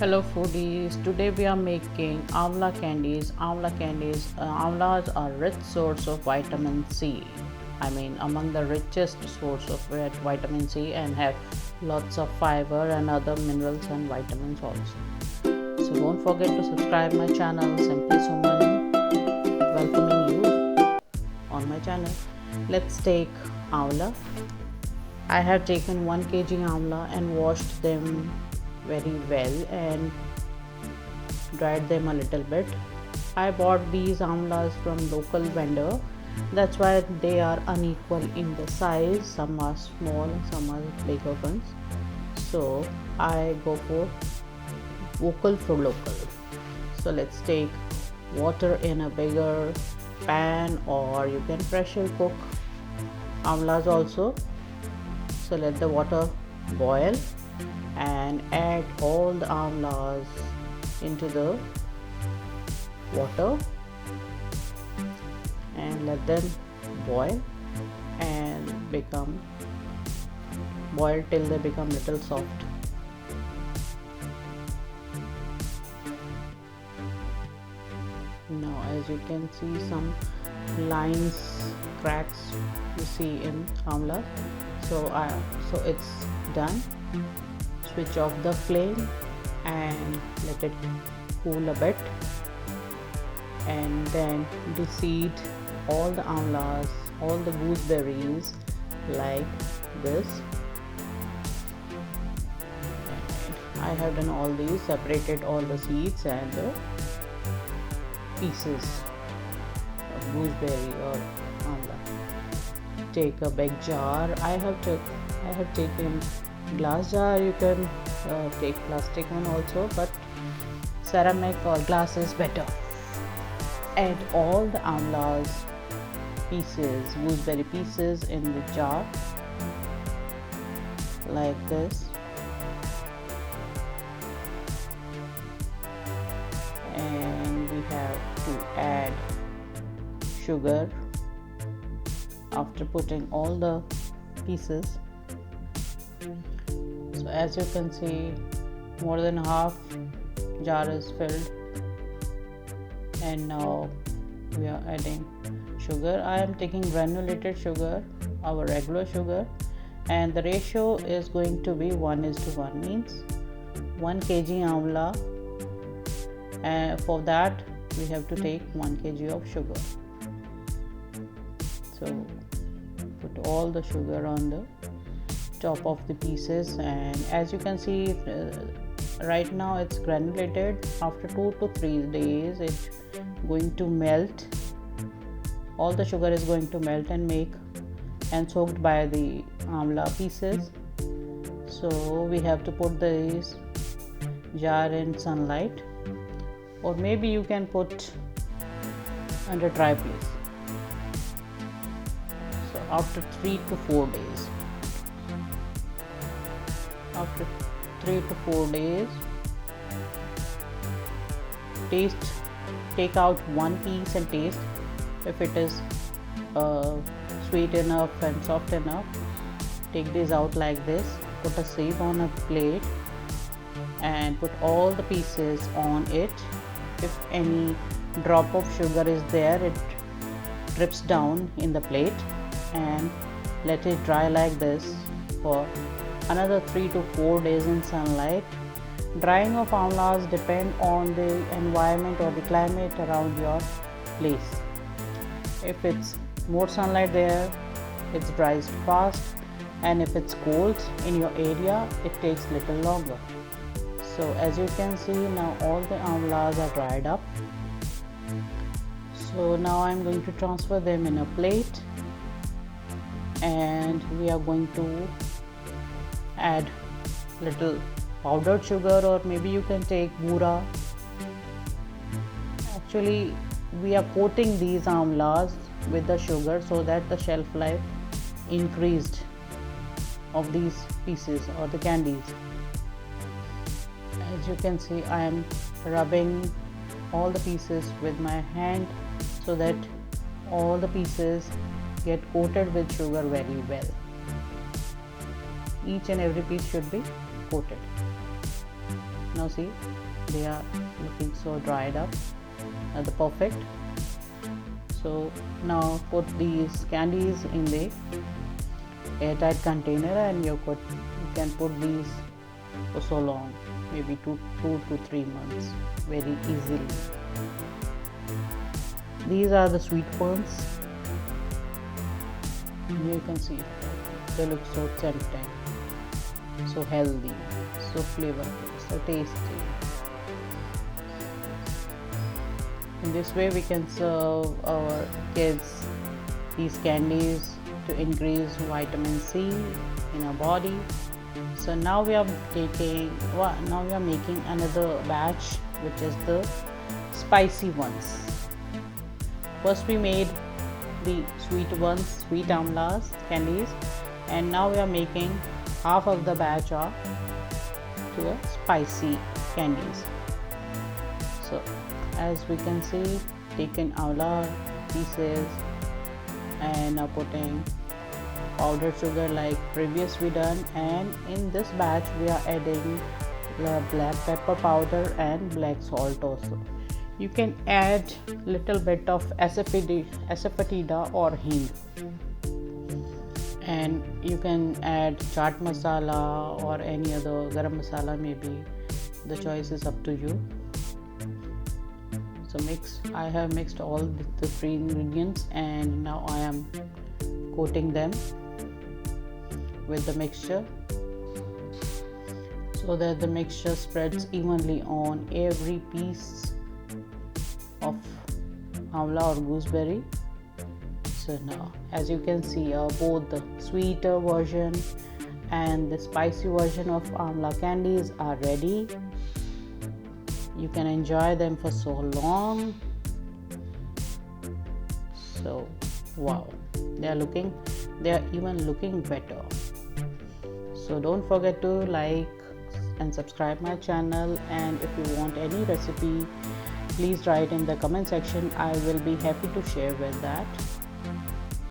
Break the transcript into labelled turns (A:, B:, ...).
A: Hello foodies, today we are making Amla candies. Amlas are rich source of vitamin C. I mean among the richest source of vitamin C and have lots of fiber and other minerals and vitamins also. So don't forget to subscribe my channel Simply Suman, welcoming you on my channel. Let's take Amla. I have taken 1 kg Amla and washed them very well and dried them a little bit. I bought these amlas from local vendor, that's why they are unequal in the size. Some are small and some are bigger ones, so I go for vocal for local. So let's take water in a bigger pan, or you can pressure cook amlas also. So let the water boil and add all the amlas into the water and let them boil and boil till they become little soft. Now as you can see, some lines, cracks you see in amla. So it's done. Switch off the flame and let it cool a bit, and then deseed all the amlas, all the gooseberries like this. And I have done all these, separated all the seeds and the pieces of gooseberry or amla. Take a big jar. I have taken glass jar. You can take plastic one also, but ceramic or glass is better. Add all the amlas pieces, gooseberry pieces in the jar like this, and we have to add sugar after putting all the pieces. So as you can see, more than half jar is filled, and now we are adding sugar. I am taking granulated sugar, our regular sugar, and the ratio is going to be 1:1, means 1 kg amla, and for that we have to take 1 kg of sugar. So put all the sugar on the top of the pieces, and as you can see, right now it's granulated. After 2 to 3 days it's going to melt. All the sugar is going to melt and soaked by the amla pieces. So we have to put this jar in sunlight, or maybe you can put under dry place. So after 3 to 4 days, after 3 to 4 days, take out one piece and taste if it is sweet enough and soft enough. Take this out like this, put a sieve on a plate and put all the pieces on it. If any drop of sugar is there, it drips down in the plate, and let it dry like this for another 3 to 4 days in sunlight. Drying of amlas depend on the environment or the climate around your place. If it's more sunlight there, it dries fast, and if it's cold in your area, it takes little longer. So as you can see, now all the amlas are dried up. So now I'm going to transfer them in a plate, and we are going to add little powdered sugar, or maybe you can take bura. Actually, we are coating these amlas with the sugar so that the shelf life increased of these pieces or the candies. As you can see, I am rubbing all the pieces with my hand so that all the pieces get coated with sugar very well. Each and every piece should be coated. Now Now see, they are looking so dried up, the perfect. So now put these candies in the airtight container, and you can put these for so long, maybe 2 to 3 months, very easily. These are the sweet ones. You can see they look so tempting, so healthy, so flavorful, so tasty. In this way we can serve our kids these candies to increase vitamin C in our body. So now we are making another batch, which is the spicy ones. First we made the sweet ones, sweet amlas candies, and now we are making half of the batch of to a spicy candies. So as we can see, taken amla pieces and are putting powdered sugar like previous we done, and in this batch we are adding the black pepper powder and black salt also. You can add little bit of asafoetida or hing, and you can add chaat masala or any other garam masala, maybe the choice is up to you. So I have mixed all the 3 ingredients, and now I am coating them with the mixture so that the mixture spreads evenly on every piece of amla or gooseberry. So now as you can see, both the sweeter version and the spicy version of amla candies are ready. You can enjoy them for so long. So wow, they are even looking better. So don't forget to like and subscribe my channel, and if you want any recipe, please write in the comment section. I will be happy to share with that.